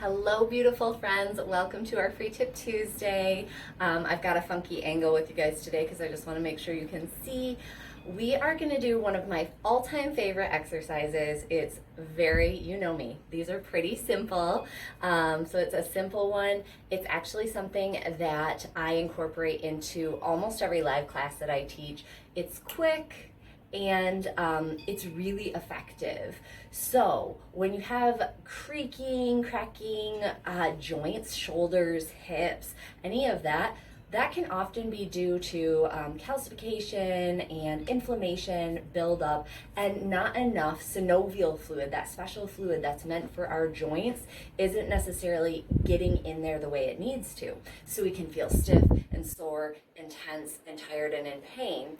Hello, beautiful friends. Welcome to our Free Tip Tuesday. I've got a funky angle with you guys today because I just want to make sure you can see. We are going to do one of my all-time favorite exercises. It's very, you know me, these are pretty simple. So it's a simple one. It's actually something that I incorporate into almost every live class that I teach. It's quick and it's really effective. So when you have creaking, cracking joints, shoulders, hips, any of that, that can often be due to calcification and inflammation buildup and not enough synovial fluid, that special fluid that's meant for our joints, isn't necessarily getting in there the way it needs to. So we can feel stiff and sore and tense and tired and in pain.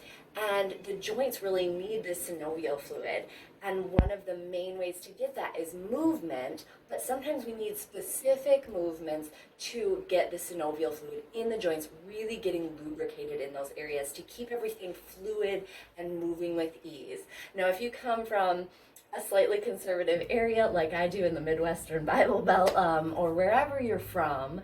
And the joints really need this synovial fluid. And one of the main ways to get that is movement, but sometimes we need specific movements to get the synovial fluid in the joints, really getting lubricated in those areas to keep everything fluid and moving with ease. Now, if you come from a slightly conservative area like I do in the Midwestern Bible Belt or wherever you're from,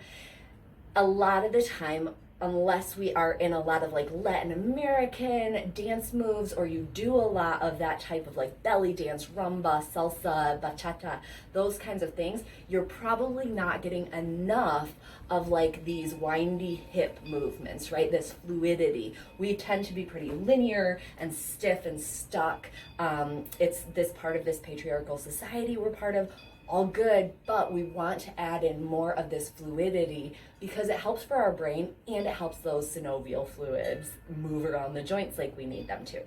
a lot of the time, unless we are in a lot of like Latin American dance moves, or you do a lot of that type of like belly dance, rumba, salsa, bachata, those kinds of things, you're probably not getting enough of like these windy hip movements, right? This fluidity. We tend to be pretty linear and stiff and stuck. It's this part of this patriarchal society we're part of. All good, but we want to add in more of this fluidity because it helps for our brain and it helps those synovial fluids move around the joints like we need them to.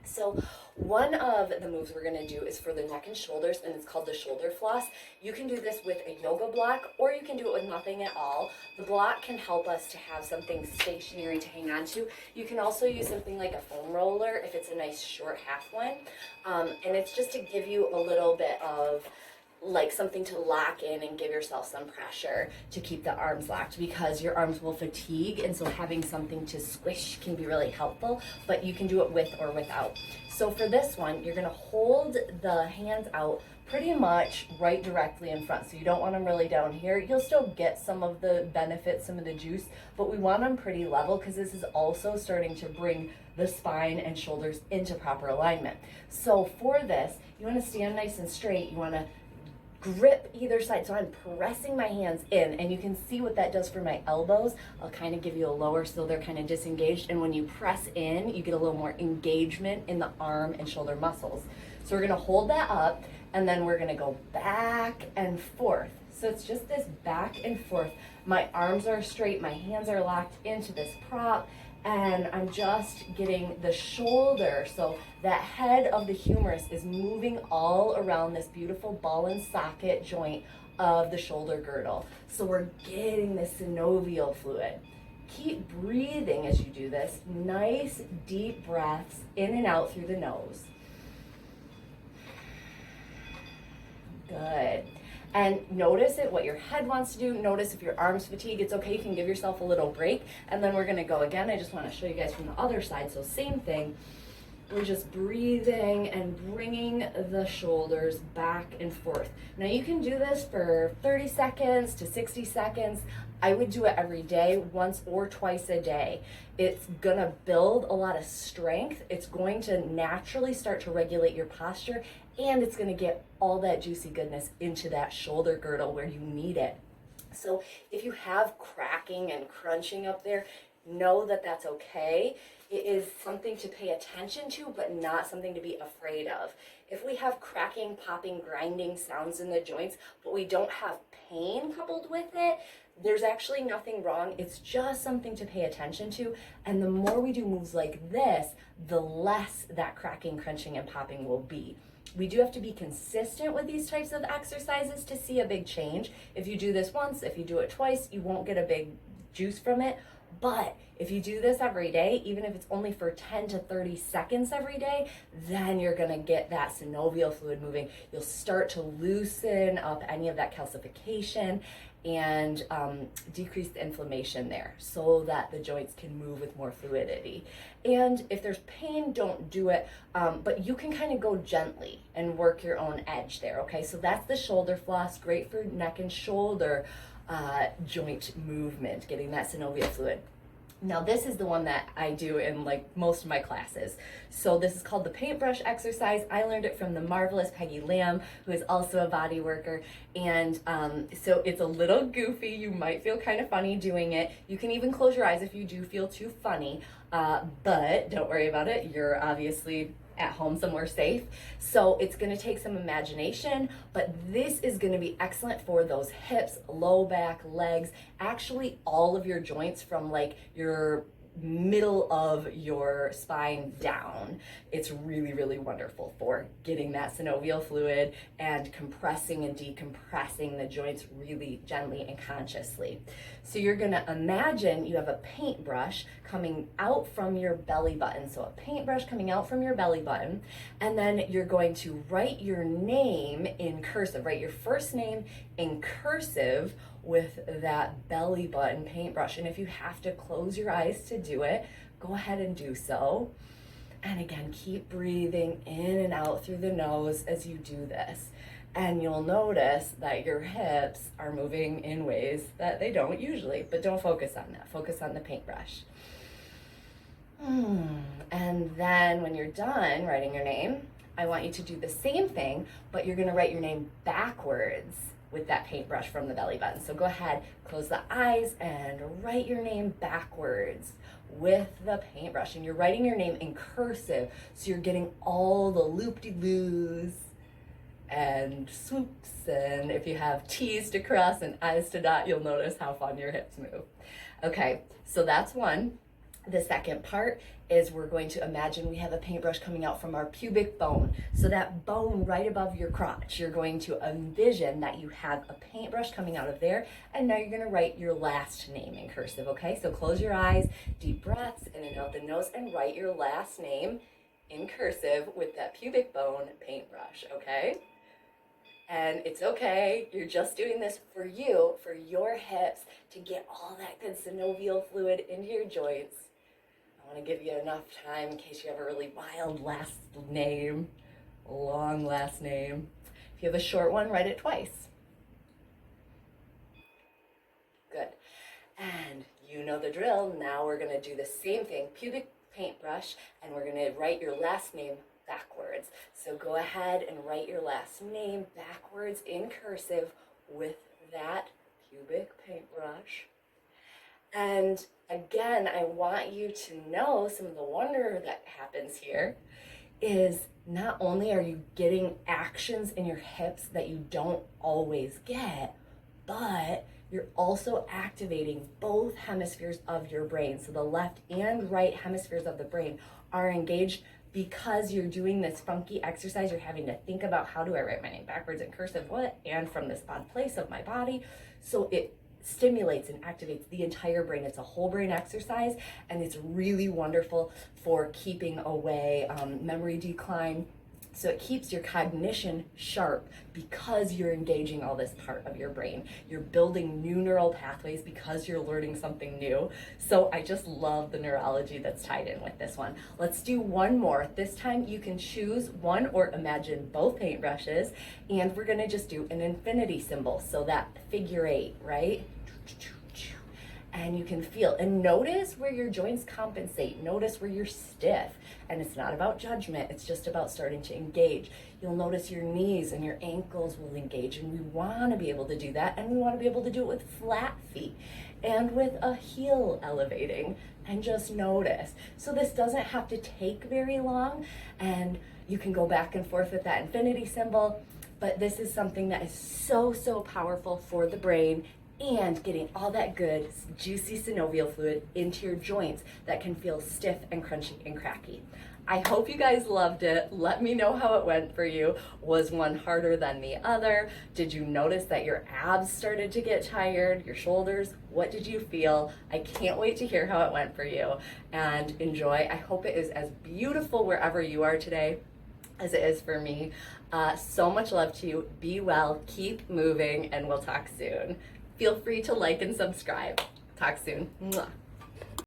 So one of the moves we're going to do is for the neck and shoulders, and it's called the shoulder-floss. You can do this with a yoga block, or you can do it with nothing at all. The block can help us to have something stationary to hang on to. You can also use something like a foam roller if it's a nice short half one, and it's just to give you a little bit of like something to lock in and give yourself some pressure to keep the arms locked, because your arms will fatigue, and so having something to squish can be really helpful, but you can do it with or without. So for this one, you're going to hold the hands out pretty much right directly in front, so you don't want them really down here. You'll still get some of the benefits, some of the juice, but we want them pretty level because this is also starting to bring the spine and shoulders into proper alignment. So for this, you want to stand nice and straight. You want to grip either side, so I'm pressing my hands in, and you can see what that does for my elbows. I'll kind of give you a lower so they're kind of disengaged, and when you press in, you get a little more engagement in the arm and shoulder muscles. So we're going to hold that up, and then we're going to go back and forth. So it's just this back and forth. My arms are straight, my hands are locked into this prop, and I'm just getting the shoulder, so that head of the humerus is moving all around this beautiful ball and socket joint of the shoulder girdle. So we're getting the synovial fluid. Keep breathing as you do this. Nice deep breaths in and out through the nose. Good. And notice what your head wants to do. Notice if your arms fatigue, it's okay. You can give yourself a little break. And then we're going to go again. I just want to show you guys from the other side. So same thing. We're just breathing and bringing the shoulders back and forth. Now you can do this for 30 seconds to 60 seconds. I would do it every day, once or twice a day. It's gonna build a lot of strength. It's going to naturally start to regulate your posture, and it's gonna get all that juicy goodness into that shoulder girdle where you need it. So if you have cracking and crunching up there, know that that's okay. It is something to pay attention to, but not something to be afraid of. If we have cracking, popping, grinding sounds in the joints, but we don't have pain coupled with it, there's actually nothing wrong. It's just something to pay attention to. And the more we do moves like this, the less that cracking, crunching, and popping will be. We do have to be consistent with these types of exercises to see a big change. If you do this once, if you do it twice, you won't get a big juice from it. But If you do this every day, even if it's only for 10 to 30 seconds every day, then you're gonna get that synovial fluid moving. You'll start to loosen up any of that calcification and decrease the inflammation there so that the joints can move with more fluidity. And if there's pain, don't do it, but you can kind of go gently and work your own edge there, okay? So that's the shoulder floss, great for neck and shoulder joint movement, getting that synovial fluid. Now this is the one that I do in like most of my classes. So this is called the paintbrush exercise. I learned it from the marvelous Peggy Lamb, who is also a body worker. And so it's a little goofy. You might feel kind of funny doing it. You can even close your eyes if you do feel too funny, but don't worry about it. You're obviously at home somewhere safe. So it's going to take some imagination, but this is going to be excellent for those hips, low back, legs, actually all of your joints from like your middle of your spine down. It's really, really wonderful for getting that synovial fluid and compressing and decompressing the joints really gently and consciously. So you're going to imagine you have a paintbrush coming out from your belly button. So a paintbrush coming out from your belly button, and then you're going to write your name in cursive, write your first name in cursive with that belly button paintbrush. And if you have to close your eyes to do it, go ahead and do so. And again, keep breathing in and out through the nose as you do this. And you'll notice that your hips are moving in ways that they don't usually, but don't focus on that. Focus on the paintbrush. And then when you're done writing your name, I want you to do the same thing, but you're gonna write your name backwards with that paintbrush from the belly button. So go ahead, close the eyes and write your name backwards with the paintbrush. And you're writing your name in cursive, so you're getting all the loop-de-loos and swoops, and if you have T's to cross and I's to dot, you'll notice how fun your hips move. Okay, so that's one. The second part is we're going to imagine we have a paintbrush coming out from our pubic bone. So that bone right above your crotch, you're going to envision that you have a paintbrush coming out of there, and now you're going to write your last name in cursive, okay? So close your eyes, deep breaths in and out the nose, and write your last name in cursive with that pubic bone paintbrush, okay? And it's okay, you're just doing this for you, for your hips, to get all that good synovial fluid into your joints. I want to give you enough time in case you have a really wild last name, a long last name. If you have a short one, write it twice. Good. And you know the drill. Now we're going to do the same thing, pubic paintbrush, and we're going to write your last name backwards. So go ahead and write your last name backwards in cursive with that pubic paintbrush. And again, I want you to know some of the wonder that happens here is not only are you getting actions in your hips that you don't always get, but you're also activating both hemispheres of your brain. So the left and right hemispheres of the brain are engaged because you're doing this funky exercise. You're having to think about, how do I write my name backwards in cursive, what, and from this odd place of my body. So it stimulates and activates the entire brain. It's a whole brain exercise, and it's really wonderful for keeping away memory decline. So it keeps your cognition sharp because you're engaging all this part of your brain. You're building new neural pathways because you're learning something new. So I just love the neurology that's tied in with this one. Let's do one more. This time you can choose one or imagine both paintbrushes, and we're gonna just do an infinity symbol. So that figure 8, right? And you can feel and notice where your joints compensate. Notice where you're stiff. And it's not about judgment, it's just about starting to engage. You'll notice your knees and your ankles will engage, and we want to be able to do that, and we want to be able to do it with flat feet and with a heel elevating, and just notice. So this doesn't have to take very long, and you can go back and forth with that infinity symbol, but this is something that is so, so powerful for the brain and getting all that good, juicy synovial fluid into your joints that can feel stiff and crunchy and cracky. I hope you guys loved it. Let me know how it went for you. Was one harder than the other? Did you notice that your abs started to get tired, your shoulders? What did you feel? I can't wait to hear how it went for you. And enjoy. I hope it is as beautiful wherever you are today as it is for me. So much love to you. Be well, keep moving, and we'll talk soon. Feel free to like and subscribe. Talk soon. Mwah.